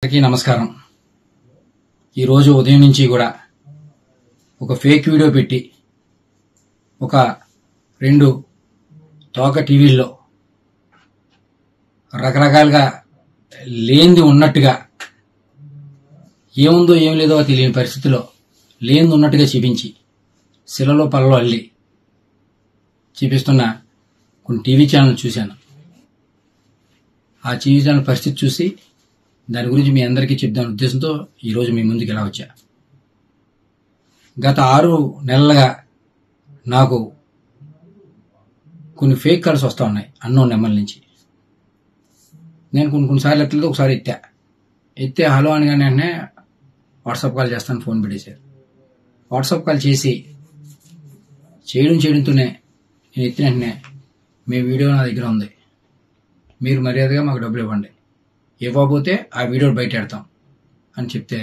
అందరికీ నమస్కారం. ఈరోజు ఉదయం నుంచి కూడా ఒక ఫేక్ వీడియో పెట్టి ఒక 2 తోక టీవీల్లో రకరకాలుగా లేనిది ఉన్నట్టుగా ఏముందో ఏం లేదో తెలియని పరిస్థితిలో లేనిది ఉన్నట్టుగా చూపించి శిలలో పల్లలో అల్లి చూపిస్తున్న కొన్ని టీవీ ఛానల్ చూశాను. ఆ టీవీ ఛానల్ పరిస్థితి చూసి దాని గురించి మీ అందరికీ చెప్దాని ఉద్దేశంతో ఈరోజు మీ ముందుకు ఇలా వచ్చా. గత 6 నెలలుగా నాకు కొన్ని ఫేక్ కాల్స్ వస్తూ ఉన్నాయి అన్నోన్ నెంబర్ నుంచి. నేను కొన్నిసార్లు ఎత్తలేదు, ఒకసారి ఎత్తే హలో అనగానే వెంటనే వాట్సాప్ కాల్ చేస్తాను ఫోన్ పెట్టేశారు. వాట్సాప్ కాల్ చేయడంతోనే నేను ఎత్తిన వెంటనే మీ వీడియో నా దగ్గర ఉంది, మీరు మర్యాదగా మాకు డబ్బులు ఇవ్వండి, ఇవ్వకపోతే ఆ వీడియో బయట పెడతాం అని చెప్తే,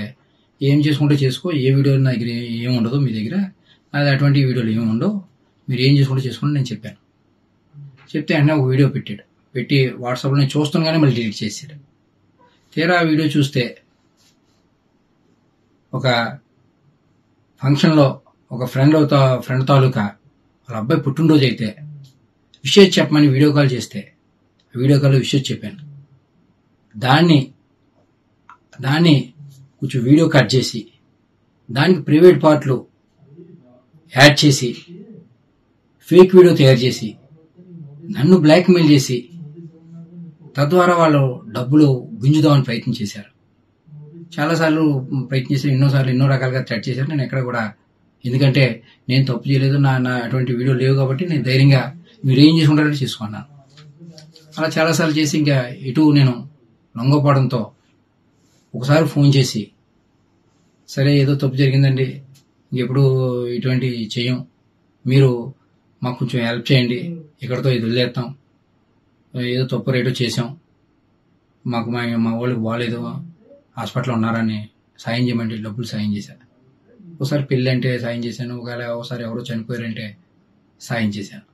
ఏం చేసుకుంటే చేసుకో, ఏ వీడియో నా దగ్గర ఏమి ఉండదు, మీ దగ్గర అది అటువంటి వీడియోలు ఏమి ఉండవు, మీరు ఏం చేసుకుంటే చేసుకోండి నేను చెప్పాను. చెప్తే వెంటనే ఒక వీడియో పెట్టి వాట్సాప్లో నేను చూస్తున్నాగానే మళ్ళీ డిలీట్ చేశాడు. తీరా ఆ వీడియో చూస్తే ఒక ఫంక్షన్లో ఒక ఫ్రెండ్ తాలూకా వాళ్ళ అబ్బాయి పుట్టినరోజు అయితే విషయం చెప్పమని వీడియో కాల్ చేస్తే వీడియో కాల్లో విషయం చెప్పాను. దాన్ని కొంచెం వీడియో కట్ చేసి దానికి ప్రైవేట్ పార్ట్లు యాడ్ చేసి ఫేక్ వీడియో తయారు చేసి నన్ను బ్లాక్మెయిల్ చేసి తద్వారా వాళ్ళు డబ్బులు గుంజుదామని ప్రయత్నం చేశారు. చాలాసార్లు ప్రయత్నం చేశారు, ఎన్నో రకాలుగా థ్రెట్ చేశారు. నేను ఎక్కడ కూడా, ఎందుకంటే నేను తప్పు చేయలేదు, నా అటువంటి వీడియో లేవు కాబట్టి నేను ధైర్యంగా మీరు ఏం చేసుకుంటారంటే చేసుకున్నాను. అలా చాలాసార్లు చేసి ఇంకా ఇటు నేను లొంగపోవడంతో ఒకసారి ఫోన్ చేసి, సరే ఏదో తప్పు జరిగిందండి, ఇంకెప్పుడు ఇటువంటి చెయ్యం, మీరు మాకు కొంచెం హెల్ప్ చేయండి, ఇక్కడతో ఇది వదిలేస్తాం, ఏదో తప్పు రేటో చేసాం, మాకు మా వాళ్ళకి బాగాలేదు, హాస్పిటల్లో ఉన్నారని సాయం చేయమంటే డబ్బులు సాయం చేశాను. ఒకసారి పెళ్ళి అంటే సాయం చేశాను, ఒకసారి ఎవరో చనిపోయారంటే సాయం చేశాను,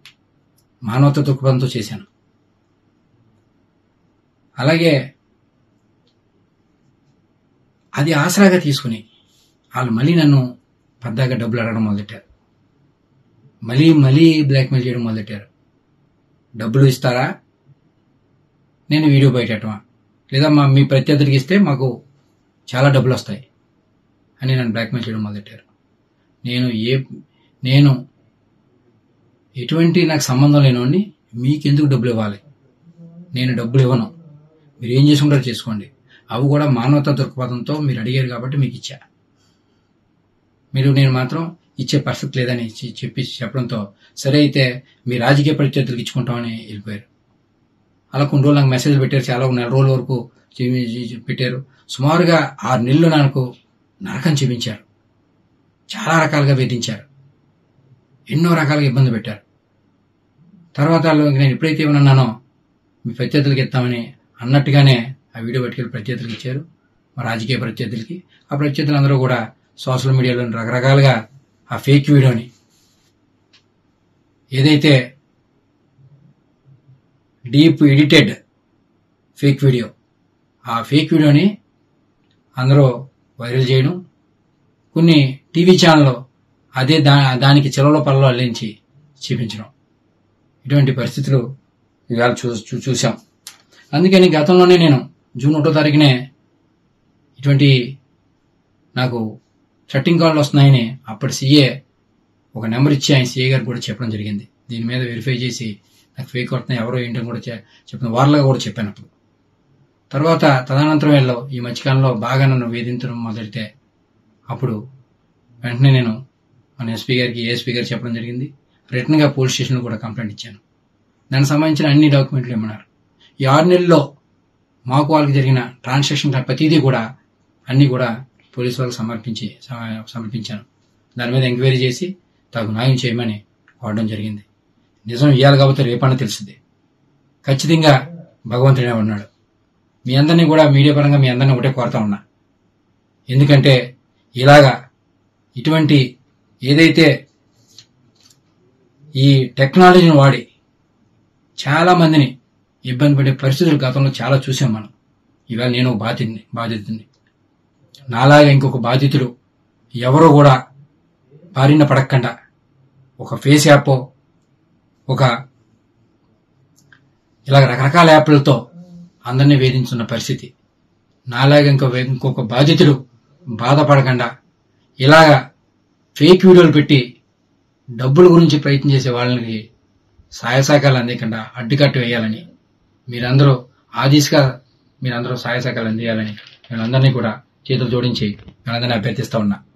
మానవత దృక్పథంతో చేశాను. అలాగే అది ఆసరాగా తీసుకుని వాళ్ళు మళ్ళీ నన్ను పద్దాగా డబ్బులు అడగడం మొదలెట్టారు, మళ్ళీ బ్లాక్మెయిల్ చేయడం మొదలెట్టారు. డబ్బులు ఇస్తారా, నేను వీడియో బయటమా, లేదా మీ ప్రత్యర్థులకి ఇస్తే మాకు చాలా డబ్బులు వస్తాయి అని నన్ను బ్లాక్మెయిల్ చేయడం మొదలెట్టారు. నేను ఎటువంటి నాకు సంబంధం లేనివాడిని, మీకెందుకు డబ్బులు ఇవ్వాలి, నేను డబ్బులు ఇవ్వను, మీరు ఏం చేసుకుంటారో చేసుకోండి, అవి కూడా మానవతా దృక్పథంతో మీరు అడిగారు కాబట్టి మీకు ఇచ్చా, నేను మాత్రం ఇచ్చే పరిస్థితి లేదని చెప్పడంతో సరే అయితే మీ రాజకీయ ప్రత్యర్థులకు ఇచ్చుకుంటామని వెళ్ళిపోయారు. అలా కొన్ని రోజులు నాకు మెసేజ్లు పెట్టారు, చాలా 1 నెల రోజుల వరకు పెట్టారు. సుమారుగా 6 నెలలు నాకు నరకం చూపించారు, చాలా రకాలుగా వేధించారు, ఎన్నో రకాలుగా ఇబ్బంది పెట్టారు. తర్వాత నేను ఎప్పుడైతే ఏమన్నానో మీ ప్రత్యర్థులకి ఇస్తామని అన్నట్టుగానే ఆ వీడియో పట్టుకెళ్ళి ప్రత్యర్థులకు ఇచ్చారు, మా రాజకీయ ప్రత్యర్థులకి. ఆ ప్రత్యర్థులందరూ కూడా సోషల్ మీడియాలో రకరకాలుగా ఆ ఫేక్ వీడియోని, ఏదైతే డీప్ ఎడిటెడ్ ఫేక్ వీడియో, ఆ ఫేక్ వీడియోని అందరూ వైరల్ చేయడం, కొన్ని టీవీ ఛానల్లో అదే దానికి చిలలో పల్లలో అల్లించి చూపించడం, ఇటువంటి పరిస్థితులు ఇవాళ చూసాం. అందుకని గతంలోనే నేను జూన్ 1వ తారీఖునే ఇటువంటి నాకు చట్టింగ్ కాల్లు వస్తున్నాయని అప్పటి సీఏ ఒక నెంబర్ ఇచ్చి ఆయన సీఏ గారికి కూడా చెప్పడం జరిగింది. దీని మీద వెరిఫై చేసి నాకు ఫేక్ వస్తున్నాయి, ఎవరో ఏంటని కూడా చెప్పిన వార్తలుగా కూడా చెప్పాను అప్పుడు. తర్వాత తదనంతరం వెళ్ళో ఈ మధ్యకాలంలో బాగా నన్ను వేధించడం మొదలెడితే అప్పుడు వెంటనే నేను మన ఎస్పీ గారికి, ఏఎస్పీ గారికి చెప్పడం జరిగింది. రిటర్న్గా పోలీస్ స్టేషన్లో కూడా కంప్లైంట్ ఇచ్చాను. దానికి సంబంధించిన అన్ని డాక్యుమెంట్లు ఇమ్మన్నారు. ఈ 6 నెలల్లో మాకు వాళ్ళకి జరిగిన ట్రాన్సాక్షన్ ప్రతిదీ కూడా అన్నీ కూడా పోలీసు వాళ్ళకి సమర్పించాను. దాని మీద ఎంక్వైరీ చేసి తగు న్యాయం చేయమని కోరడం జరిగింది. నిజం ఇవ్వాలి కాబట్టి రేపన్నా తెలుస్తుంది. ఖచ్చితంగా భగవంతుడే ఉన్నాడు. మీ అందరినీ కూడా మీడియా పరంగా మీ అందరినీ ఒకటే కోరుతా ఉన్నా, ఎందుకంటే ఇలాగా ఇటువంటి ఏదైతే ఈ టెక్నాలజీని వాడి చాలా మందిని ఇబ్బంది పడే పరిస్థితులు గతంలో చాలా చూసాం మనం. ఇవాళ నేను ఒక బాధితుడిని. నాలాగా ఇంకొక బాధితుడు ఎవరు కూడా బారిన పడకుండా ఒక ఫేస్ యాప్, ఒక ఇలాగ రకరకాల యాప్లతో అందరినీ వేధించున్న పరిస్థితి. నాలాగా ఇంకొక బాధితుడు బాధపడకుండా ఇలాగా ఫేక్ వీడియోలు పెట్టి డబ్బుల గురించి ప్రయత్నం చేసే వాళ్ళకి సహాయ సహకారాలు అందించకుండా అడ్డుకట్టు వేయాలని మీరందరూ ఆ దిశగా సహాయ సహకారాలు అందియాలని వీళ్ళందరినీ కూడా చేతులు జోడించి వీళ్ళందరినీ అభ్యర్థిస్తా ఉన్నా.